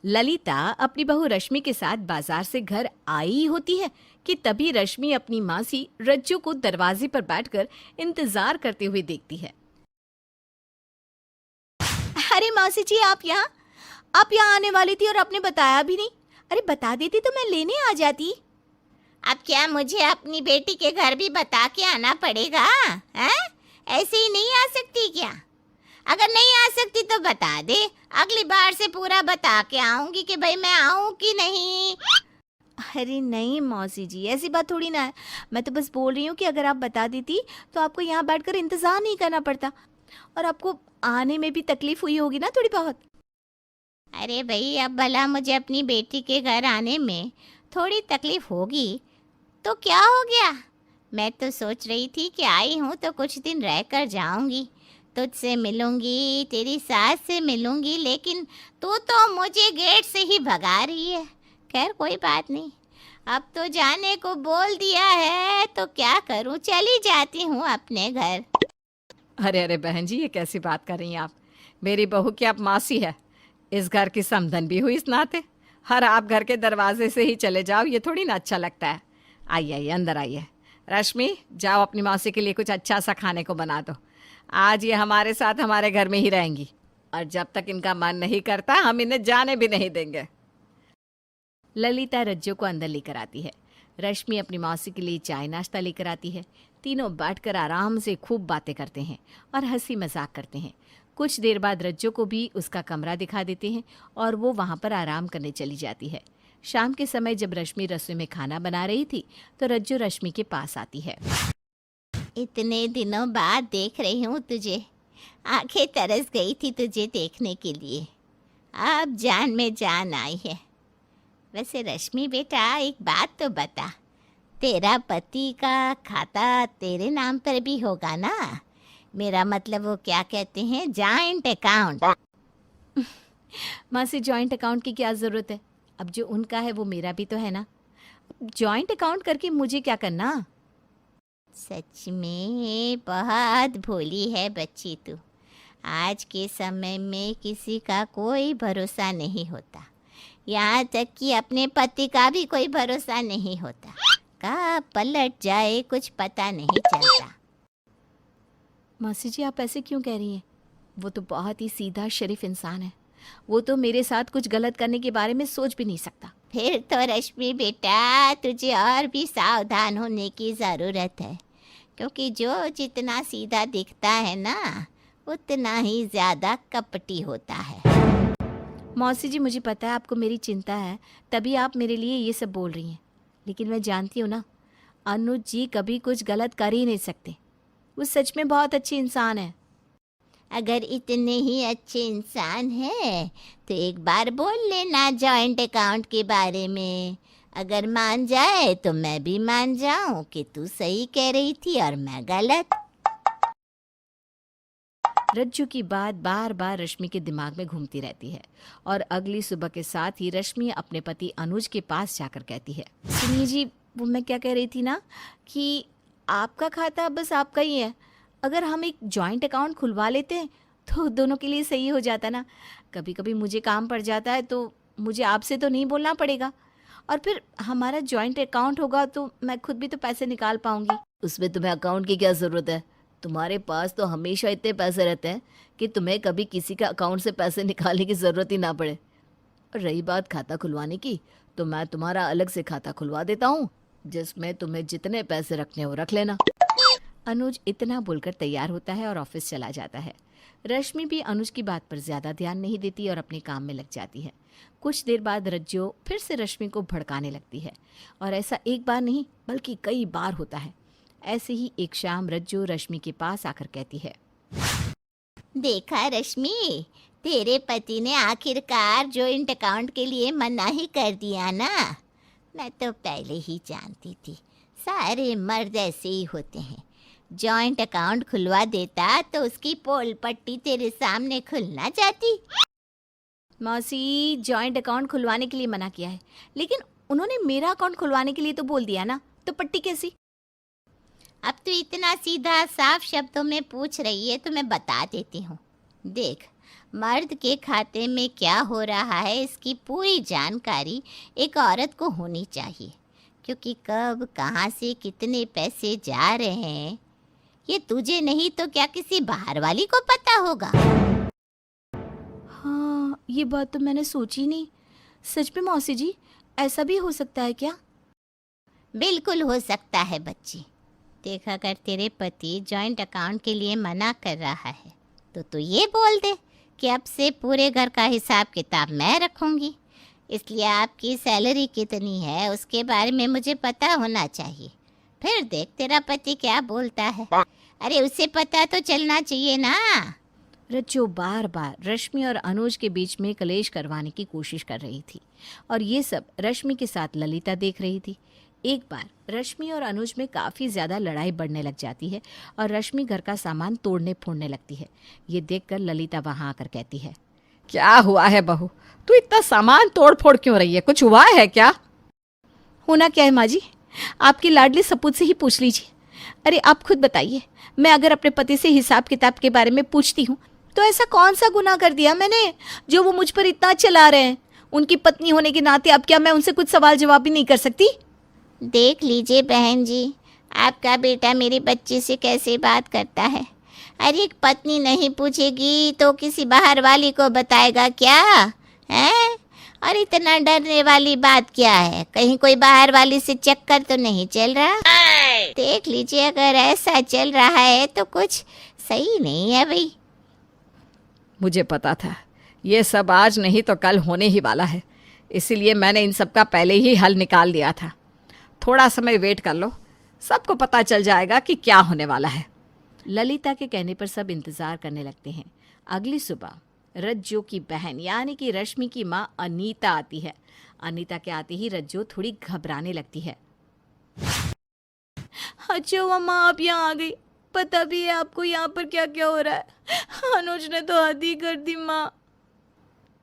ललिता अपनी बहू रश्मि के साथ बाजार से घर आई होती है कि तभी रश्मि अपनी मासी रज्जू को दरवाजे पर बैठकर इंतजार करते हुए देखती है। अरे मौसी जी, आप यहाँ आने वाली थी और आपने बताया भी नहीं। अरे बता देती तो मैं लेने आ जाती। अब क्या मुझे अपनी बेटी के घर भी बता के आना पड़ेगा? हैं? ऐसे ही नहीं आ सकती क्या? अगर नहीं आ सकती तो बता दे, अगली बार से पूरा बता के आऊंगी कि भाई मैं आऊं कि नहीं। अरे नहीं मौसी जी, ऐसी बात थोड़ी ना है। मैं तो बस बोल रही हूँ कि अगर आप बता देती तो आपको यहाँ बैठकर इंतज़ार नहीं करना पड़ता और आपको आने में भी तकलीफ हुई होगी ना थोड़ी बहुत। अरे भाई, अब भला मुझे अपनी बेटी के घर आने में थोड़ी तकलीफ होगी तो क्या हो गया? मैं तो सोच रही थी कि आई हूँ तो कुछ दिन रह कर जाऊंगी, तुझसे मिलूंगी, तेरी सास से मिलूंगी, लेकिन तू तो मुझे गेट से ही भगा रही है। खैर कोई बात नहीं, अब तो जाने को बोल दिया है तो क्या करूँ, चली जाती हूँ अपने घर। अरे अरे बहन जी, ये कैसी बात कर रही हैं आप? मेरी बहू की आप मासी है, इस घर की समधन भी हुई इस नाते। हर आप घर के दरवाजे से ही चले जाओ, ये थोड़ी ना अच्छा लगता है। आइए आइए, अंदर आइए। रश्मि, जाओ अपनी मासी के लिए कुछ अच्छा सा खाने को बना दो। आज ये हमारे साथ हमारे घर में ही रहेंगी और जब तक इनका मन नहीं करता हम इन्हें जाने भी नहीं देंगे। ललिता रज्जू को अंदर लेकर आती है। रश्मि अपनी मौसी के लिए चाय नाश्ता लेकर आती है। तीनों बैठकर आराम से खूब बातें करते हैं और हंसी मजाक करते हैं। कुछ देर बाद रज्जू को भी उसका कमरा दिखा देते हैं और वो वहाँ पर आराम करने चली जाती है। शाम के समय जब रश्मि रसोई में खाना बना रही थी तो रज्जू रश्मि के पास आती है। इतने दिनों बाद देख रही हूँ तुझे, आंखें तरस गई थी तुझे देखने के लिए, अब जान में जान आई है। वैसे रश्मि बेटा, एक बात तो बता, तेरा पति का खाता तेरे नाम पर भी होगा ना? मेरा मतलब वो क्या कहते हैं, जॉइंट अकाउंट। मासी, जॉइंट अकाउंट की क्या ज़रूरत है? अब जो उनका है वो मेरा भी तो है ना। जॉइंट अकाउंट करके मुझे क्या करना? सच में बहुत भोली है बच्ची तू। आज के समय में किसी का कोई भरोसा नहीं होता, यहाँ तक कि अपने पति का भी कोई भरोसा नहीं होता। कहाँ पलट जाए कुछ पता नहीं चलता। मासी जी, आप ऐसे क्यों कह रही हैं? वो तो बहुत ही सीधा शरीफ इंसान है। वो तो मेरे साथ कुछ गलत करने के बारे में सोच भी नहीं सकता। फिर तो रश्मि बेटा, तुझे और भी सावधान होने की ज़रूरत है, क्योंकि जो जितना सीधा दिखता है ना, उतना ही ज़्यादा कपटी होता है। मौसी जी, मुझे पता है आपको मेरी चिंता है, तभी आप मेरे लिए ये सब बोल रही हैं। लेकिन मैं जानती हूँ ना, अनुज जी कभी कुछ गलत कर ही नहीं सकते। वो सच में बहुत अच्छे इंसान है। अगर इतने ही अच्छे इंसान हैं तो एक बार बोल लेना जॉइंट अकाउंट के बारे में। अगर मान जाए तो मैं भी मान जाऊं कि तू सही कह रही थी और मैं गलत। रज्जू की बात बार बार रश्मि के दिमाग में घूमती रहती है और अगली सुबह के साथ ही रश्मि अपने पति अनुज के पास जाकर कहती है, सुनिए जी, वो मैं क्या कह रही थी ना कि आपका खाता बस आपका ही है। अगर हम एक जॉइंट अकाउंट खुलवा लेते हैं तो दोनों के लिए सही हो जाता ना। कभी कभी मुझे काम पड़ जाता है तो मुझे आपसे तो नहीं बोलना पड़ेगा और फिर हमारा जॉइंट अकाउंट होगा तो मैं खुद भी तो पैसे निकाल पाऊंगी। उसमें तुम्हें अकाउंट की क्या ज़रूरत है? तुम्हारे पास तो हमेशा इतने पैसे रहते हैं कि तुम्हें कभी किसी का अकाउंट से पैसे निकालने की ज़रूरत ही ना पड़े। और रही बात खाता खुलवाने की, तो मैं तुम्हारा अलग से खाता खुलवा देता हूँ, जिसमें तुम्हें जितने पैसे रखने हो रख लेना। अनुज इतना बोलकर तैयार होता है और ऑफिस चला जाता है। रश्मि भी अनुज की बात पर ज़्यादा ध्यान नहीं देती और अपने काम में लग जाती है। कुछ देर बाद रज्जो फिर से रश्मि को भड़काने लगती है और ऐसा एक बार नहीं बल्कि कई बार होता है। ऐसे ही एक शाम रज्जो रश्मि के पास आकर कहती है, देखा रश्मि, तेरे पति ने आखिरकार जॉइंट अकाउंट के लिए मना ही कर दिया ना। मैं तो पहले ही जानती थी, सारे मर्द ऐसे ही होते हैं। जॉइंट अकाउंट खुलवा देता तो उसकी पोल पट्टी तेरे सामने खुल ना जाती। मौसी, जॉइंट अकाउंट खुलवाने के लिए मना किया है, लेकिन उन्होंने मेरा अकाउंट खुलवाने के लिए तो बोल दिया ना, तो पट्टी कैसी? अब तू इतना सीधा साफ शब्दों में पूछ रही है तो मैं बता देती हूँ। देख, मर्द के खाते में क्या हो रहा है इसकी पूरी जानकारी एक औरत को होनी चाहिए, क्योंकि कब कहाँ से कितने पैसे जा रहे हैं ये तुझे नहीं तो क्या किसी बाहर वाली को पता होगा। हाँ, ये बात तो मैंने सोची नहीं। सच में मौसी जी, ऐसा भी हो सकता है क्या? बिल्कुल हो सकता है बच्ची। देख, अगर तेरे पति जॉइंट अकाउंट के लिए मना कर रहा है तो तू ये बोल दे कि अब से पूरे घर का हिसाब किताब मैं रखूंगी, इसलिए आपकी सैलरी कितनी है उसके बारे में मुझे पता होना चाहिए। फिर देख तेरा पति क्या बोलता है। अरे उसे पता तो चलना चाहिए ना। रज्जो बार बार रश्मि और अनुज के बीच में कलेश करवाने की कोशिश कर रही थी और ये सब रश्मि के साथ ललिता देख रही थी। एक बार रश्मि और अनुज में काफ़ी ज़्यादा लड़ाई बढ़ने लग जाती है और रश्मि घर का सामान तोड़ने फोड़ने लगती है। ये देखकर ललिता वहाँ आकर कहती है, क्या हुआ है बहू, तू इतना सामान तोड़ फोड़ क्यों रही है? कुछ हुआ है क्या? होना क्या है माँ जी, आपकी लाडली सपूत से ही पूछ लीजिए। अरे आप खुद बताइए, मैं अगर अपने पति से हिसाब किताब के बारे में पूछती हूँ तो ऐसा कौन सा गुनाह कर दिया मैंने जो वो मुझ पर इतना चला रहे हैं? उनकी पत्नी होने के नाते अब क्या मैं उनसे कुछ सवाल जवाब भी नहीं कर सकती? देख लीजिए बहन जी, आपका बेटा मेरी बच्ची से कैसे बात करता है। अरे एक पत्नी नहीं पूछेगी तो किसी बाहर वाली को बताएगा क्या है? और इतना डरने वाली बात क्या है? कहीं कोई बाहर वाली से चक्कर तो नहीं चल रहा? देख लीजिए, अगर ऐसा चल रहा है तो कुछ सही नहीं है भाई। मुझे पता था ये सब आज नहीं तो कल होने ही वाला है, इसीलिए मैंने इन सब का पहले ही हल निकाल दिया था। थोड़ा समय वेट कर लो, सबको पता चल जाएगा कि क्या होने वाला है। ललिता के कहने पर सब इंतजार करने लगते हैं। अगली सुबह रज्जो की बहन यानी कि रश्मि की माँ अनीता आती है। अनीता के आते ही रज्जो थोड़ी घबराने लगती है। अच्छा अम्मा, आप यहाँ आ गई, पता भी है आपको यहाँ पर क्या क्या हो रहा है? अनुज ने तो हद ही कर दी माँ।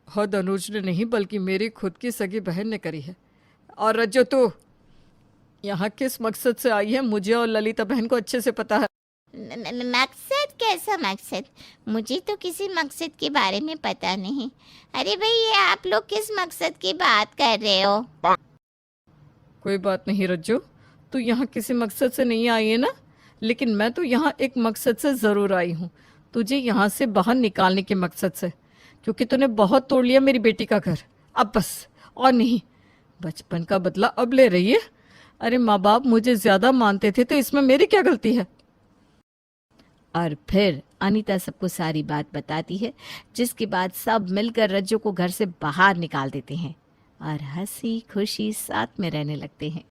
हद अनुज ने नहीं बल्कि मेरी खुद की सगी बहन ने करी है। और रज्जो, तू यहाँ किस मकसद से आई है मुझे और ललिता बहन को अच्छे से पता है। मकसद? कैसा मकसद? मुझे तो किसी मकसद के बारे में पता नहीं। अरे भाई, ये आप लोग किस मकसद की बात कर रहे हो? कोई बात नहीं रज्जो, तू यहाँ किसी मकसद से नहीं आई है ना, लेकिन मैं तो यहाँ एक मकसद से ज़रूर आई हूँ, तुझे यहाँ से बाहर निकालने के मकसद से, क्योंकि तूने बहुत तोड़ लिया मेरी बेटी का घर। अब बस और नहीं, बचपन का बदला अब ले रही है। अरे माँ बाप मुझे ज़्यादा मानते थे तो इसमें मेरी क्या गलती है? और फिर अनीता सबको सारी बात बताती है, जिसके बाद सब मिलकर रज्जो को घर से बाहर निकाल देते हैं और हंसी खुशी साथ में रहने लगते हैं।